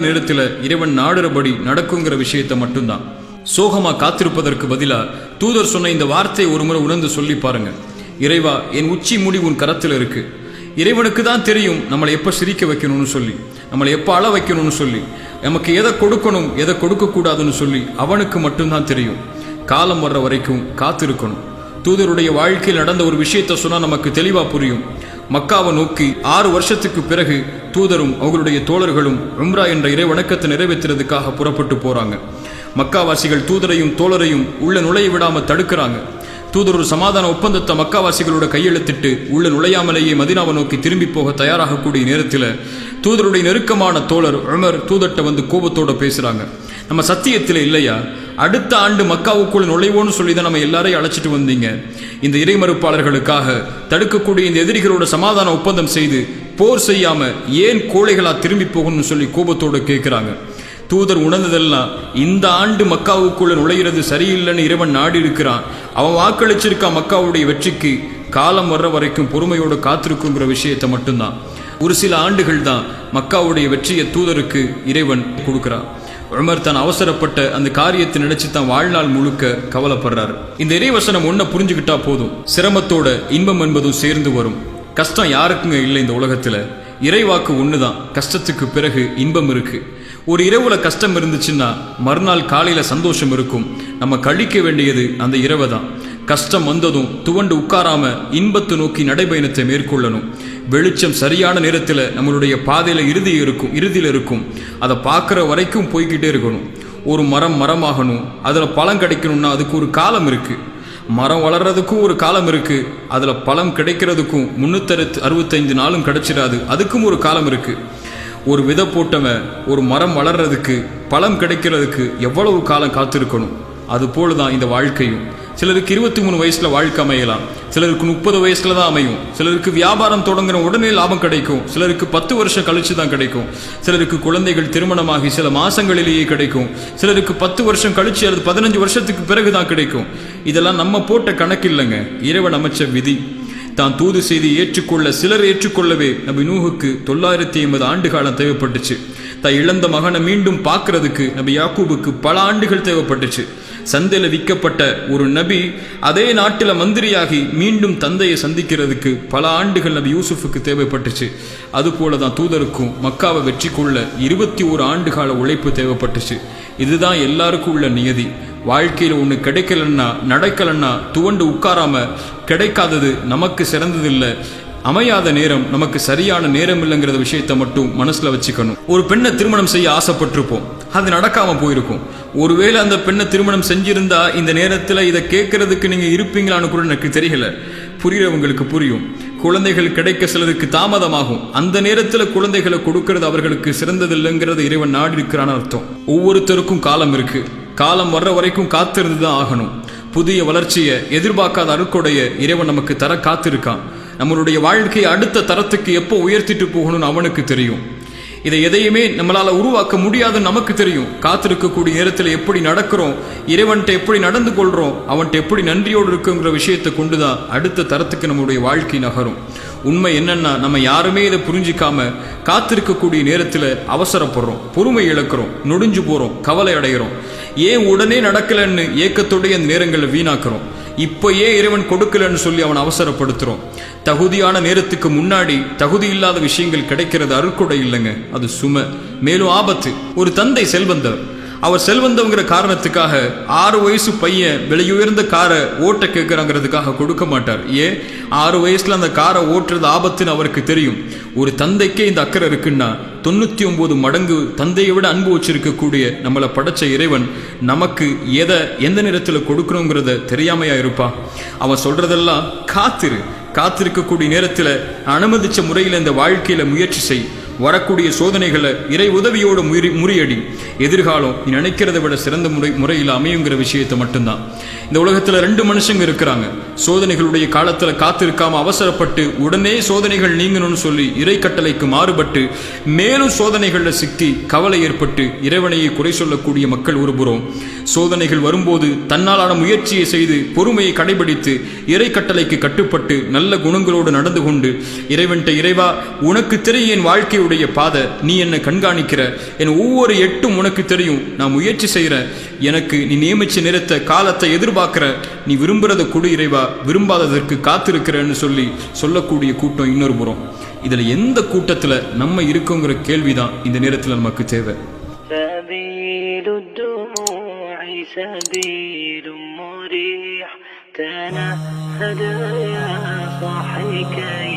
நேரத்தில் இறைவன் நாடுறபடி நடக்குங்கிற விஷயத்தை மட்டும்தான். சோகமா காத்திருப்பதற்கு பதிலா தூதர் சொன்ன இந்த வார்த்தையை ஒரு முறை உணர்ந்து சொல்லி பாருங்க. இறைவா, என் உச்சி முடி உன் கரத்தில் இருக்கு. இறைவனுக்கு தான் தெரியும் நம்மளை எப்ப சிரிக்க வைக்கணும்னு சொல்லி, நம்மளை எப்ப அழ வைக்கணும்னு சொல்லி, நமக்கு எதை கொடுக்கணும் எதை கொடுக்க கூடாதுன்னு சொல்லி அவனுக்கு மட்டும்தான் தெரியும். காலம் வர்ற வரைக்கும் காத்திருக்கணும். தூதருடைய வாழ்க்கையில் நடந்த ஒரு விஷயத்தை சொன்னா நமக்கு தெளிவா புரியும். மக்காவை நோக்கி 6 வருஷத்துக்கு பிறகு தூதரும் அவர்களுடைய தோழர்களும் உம்ரா என்ற இறை வணக்கத்தை நிறைவேற்றுறதுக்காக புறப்பட்டு போறாங்க. மக்காவாசிகள் தூதரையும் தோழரையும் உள்ள நுழைய விடாம தடுக்கிறாங்க. தூதர் ஒரு சமாதான ஒப்பந்தத்தை மக்காவாசிகளோட கையெழுத்திட்டு உள்ள நுழையாமலேயே மதீனாவை நோக்கி திரும்பி போக தயாராகக்கூடிய நேரத்தில் தூதருடைய நெருக்கமான தோழர் உமர் தூதர்கிட்ட வந்து கோபத்தோட பேசுறாங்க. நம்ம சத்தியத்தில் இல்லையா? அடுத்த ஆண்டு மக்காவுக்குள் நுழைவோன்னு சொல்லி தான் நம்ம எல்லாரையும் அழைச்சிட்டு வந்தீங்க. இந்த இறைமறுப்பாளர்களுக்காக தடுக்கக்கூடிய இந்த எதிரிகளோட சமாதான ஒப்பந்தம் செய்து போர் செய்யாம ஏன் கோழைகளா திரும்பி போகணும்னு சொல்லி கோபத்தோடு கேட்கிறாங்க. தூதர் உணர்ந்ததெல்லாம் இந்த ஆண்டு மக்காவுக்குள்ள நுழைகிறது சரியில்லைன்னு இறைவன் நாடி இருக்கிறான். அவன் வாக்களிச்சிருக்கா மக்காவுடைய வெற்றிக்கு. காலம் வர்ற வரைக்கும் பொறுமையோடு காத்திருக்குங்கிற விஷயத்தை மட்டும்தான். ஒரு சில ஆண்டுகள் தான் மக்காவுடைய வெற்றியை தூதருக்கு இறைவன் கொடுக்கிறான். உமர் தான் அவசரப்பட்ட அந்த காரியத்தை நினைச்சு தான் வாழ்நாள் முழுக்க கவலைப்படுறாரு. இந்த இறைவசனம் ஒன்ன புரிஞ்சுக்கிட்டா போதும். சிரமத்தோட இன்பம் என்பதும் சேர்ந்து வரும். கஷ்டம் யாருக்குங்க இல்லை இந்த உலகத்துல? இறைவாக்கு ஒண்ணுதான். கஷ்டத்துக்கு பிறகு இன்பம் இருக்கு. ஒரு இரவுல கஷ்டம் இருந்துச்சுன்னா மறுநாள் காலையில சந்தோஷம் இருக்கும். நம்ம கழிக்க வேண்டியது அந்த இரவை தான். கஷ்டம் வந்ததும் துவண்டு உட்காராம இன்பத்தை நோக்கி நடைபயணத்தை மேற்கொள்ளணும். வெளிச்சம் சரியான நேரத்தில் நம்மளுடைய பாதையில இறுதியில் இருக்கும். அதை பார்க்குற வரைக்கும் போய்கிட்டே இருக்கணும். ஒரு மரமாகணும், அதில் பழம் கிடைக்கணும்னா அதுக்கு ஒரு காலம் இருக்கு. மரம் வளர்றதுக்கும் ஒரு காலம் இருக்கு. அதில் பழம் கிடைக்கிறதுக்கும் 365 நாளும் கிடைச்சிடாது, அதுக்கும் ஒரு காலம் இருக்கு. ஒரு விதை போட்டவன் ஒரு மரம் வளர்றதுக்கு பழம் கிடைக்கிறதுக்கு எவ்வளவு காலம் காத்திருக்கணும். அது போலதான் இந்த வாழ்க்கையும். சிலருக்கு 23 வயசுல வாழ்க்கை அமையலாம், சிலருக்கு 30 வயசுல தான் அமையும். சிலருக்கு வியாபாரம் தொடங்குற உடனே லாபம் கிடைக்கும், சிலருக்கு 10 வருஷம் கழிச்சு தான் கிடைக்கும். சிலருக்கு குழந்தைகள் திருமணமாகி சில மாசங்களிலேயே கிடைக்கும், சிலருக்கு 10 வருஷம் கழிச்சு அல்லது 15 வருஷத்துக்கு பிறகுதான் கிடைக்கும். இதெல்லாம் நம்ம போட்ட கணக்கு இல்லைங்க, இறைவன் அமைச்ச விதி. தான் தூது செய்தி ஏற்றுக்கொள்ள சிலர் ஏற்றுக்கொள்ளவே நபி நூஹுக்கு 950 ஆண்டு காலம் தேவைப்பட்டுச்சு. தான் இழந்த மகனை மீண்டும் பார்க்கறதுக்கு நபி யாக்கூபுக்கு பல ஆண்டுகள் தேவைப்பட்டுச்சு. சந்தையில விற்கப்பட்ட ஒரு நபி அதே நாட்டில் மந்திரியாகி மீண்டும் தந்தையை சந்திக்கிறதுக்கு பல ஆண்டுகள் நபி யூசுஃபுக்கு தேவைப்பட்டுச்சு. அதுபோலதான் தூதருக்கும் மக்காவை வெற்றி கொள்ள 21 ஆண்டு கால உழைப்பு தேவைப்பட்டுச்சு. இதுதான் எல்லாருக்கும் உள்ள நியதி. வாழ்க்கையில் ஒன்று கிடைக்கலன்னா நடக்கலன்னா துவண்டு உட்காராம கிடைக்காதது நமக்கு சிறந்தது இல்லை, அமையாத நேரம் நமக்கு சரியான நேரம் இல்லைங்கிற விஷயத்தை மட்டும் மனசுல வச்சுக்கணும். ஒரு பெண்ணை திருமணம் செய்ய ஆசைப்பட்டிருப்போம், அது நடக்காம போயிருக்கும். ஒருவேளை அந்த பெண்ணை திருமணம் செஞ்சிருந்தா இந்த நேரத்தில் இதை கேட்கறதுக்கு நீங்க இருப்பீங்களான்னு கூட எனக்கு தெரியல. புரியறவங்களுக்கு புரியும். குழந்தைகள் கிடைக்க சிலருக்கு தாமதமாகும். அந்த நேரத்தில் குழந்தைகளை கொடுக்கறது அவர்களுக்கு சிறந்ததில்லைங்கிறது இறைவன் நாடி இருக்கிறான்னு அர்த்தம். ஒவ்வொருத்தருக்கும் காலம் இருக்கு. காலம் வர்ற வரைக்கும் காத்திருந்து தான் ஆகணும். புதிய வளர்ச்சியை எதிர்பார்க்காத அருட்கொடைய இறைவன் நமக்கு தர காத்திருக்கான். நம்மளுடைய வாழ்க்கையை அடுத்த தரத்துக்கு எப்போ உயர்த்திட்டு போகணும்னு அவனுக்கு தெரியும். இதை எதையுமே நம்மளால உருவாக்க முடியாதுன்னு நமக்கு தெரியும். காத்திருக்கக்கூடிய நேரத்தில் எப்படி நடக்கிறோம், இறைவன்கிட்ட எப்படி நடந்து கொள்றோம், அவன்கிட்ட எப்படி நன்றியோடு இருக்குங்கிற விஷயத்தை கொண்டுதான் அடுத்த தரத்துக்கு நம்மளுடைய வாழ்க்கை நகரும். உண்மை என்னன்னா, நம்ம யாருமே இதை புரிஞ்சிக்காம காத்திருக்கக்கூடிய நேரத்தில் அவசரப்படுறோம், பொறுமை இழக்கிறோம், நொடிஞ்சு போறோம், கவலை அடைகிறோம். ஏன் உடனே நடக்கலன்னு ஏக்கத்தோடைய அந்த நேரங்களை வீணாக்குறோம். இப்ப ஏன் இறைவன் கொடுக்கலன்னு சொல்லி அவன் அவசரப்படுத்துறோம். தகுதியான நேரத்துக்கு முன்னாடி தகுதி இல்லாத விஷயங்கள் கிடைக்கிறது அருட்கொடை இல்லைங்க, அது சுமை, மேலும் ஆபத்து. ஒரு தந்தை செல்வந்தர், அவர் செல்வந்தவங்கிற காரணத்துக்காக 6 வயசு பையன் விலையுயர்ந்த காரை ஓட்ட கேட்கிறாங்கிறதுக்காக கொடுக்க மாட்டார். ஏன்? 6 வயசுல அந்த காரை ஓட்டுறது ஆபத்துன்னு அவருக்கு தெரியும். ஒரு தந்தைக்கே இந்த அக்கறை இருக்குன்னா 99 மடங்கு தந்தையை விட அன்பு வச்சிருக்கக்கூடிய நம்மளை படைச்ச இறைவன் நமக்கு எந்த நேரத்தில் கொடுக்கணுங்கிறத தெரியாமையா இருப்பா? அவன் சொல்றதெல்லாம் காத்திருக்கக்கூடிய நேரத்தில் அனுமதிச்ச முறையில் இந்த வாழ்க்கையில முயற்சி செய். வரக்கூடிய சோதனைகளை இறை உதவியோடு முறியடி. எதிர்காலம் நீ நினைக்கிறத விட சிறந்த முறையில் அமையுங்கிற விஷயத்தை மட்டும்தான். இந்த உலகத்துல 2 மனுஷங்க இருக்கிறாங்க. சோதனைகளுடைய காலத்துல காத்திருக்காம அவசரப்பட்டு உடனே சோதனைகள் நீங்கணும்னு சொல்லி இறை கட்டளைக்கு மாறுபட்டு மேலும் சோதனைகள்ல சிக்கி கவலை ஏற்பட்டு இறைவனையை குறை சொல்லக்கூடிய மக்கள் ஒருபுறம், சோதனைகள் வரும்போது தன்னாலான முயற்சியை செய்து பொறுமையை கடைபிடித்து இறை கட்டளைக்கு கட்டுப்பட்டு நல்ல குணங்களோடு நடந்து கொண்டு இறைவன்ட்ட இறைவா உனக்கு தெரிய என் வாழ்க்கை என்னுடைய பாதை, நீ என்னை கண்காணிக்கிற, என் ஒவ்வொரு எட்டும் உனக்கு தெரியும், நான் முயற்சி செய்கிறேன், எனக்கு நீ நியமிச்ச நேரத்தை காலத்தை எதிர்பார்க்கிற, நீ விரும்புறத கொடு இறைவா, விரும்பாததற்கு காத்திருக்கிறேன்னு சொல்லக்கூடிய கூட்டம் இன்னொரு புறம். இதுல எந்த கூட்டத்துல நம்ம இருக்கோங்கிற கேள்விதான் இந்த நேரத்துல நமக்கு தேவை. سبيل مريح تنهد يا صاحي كي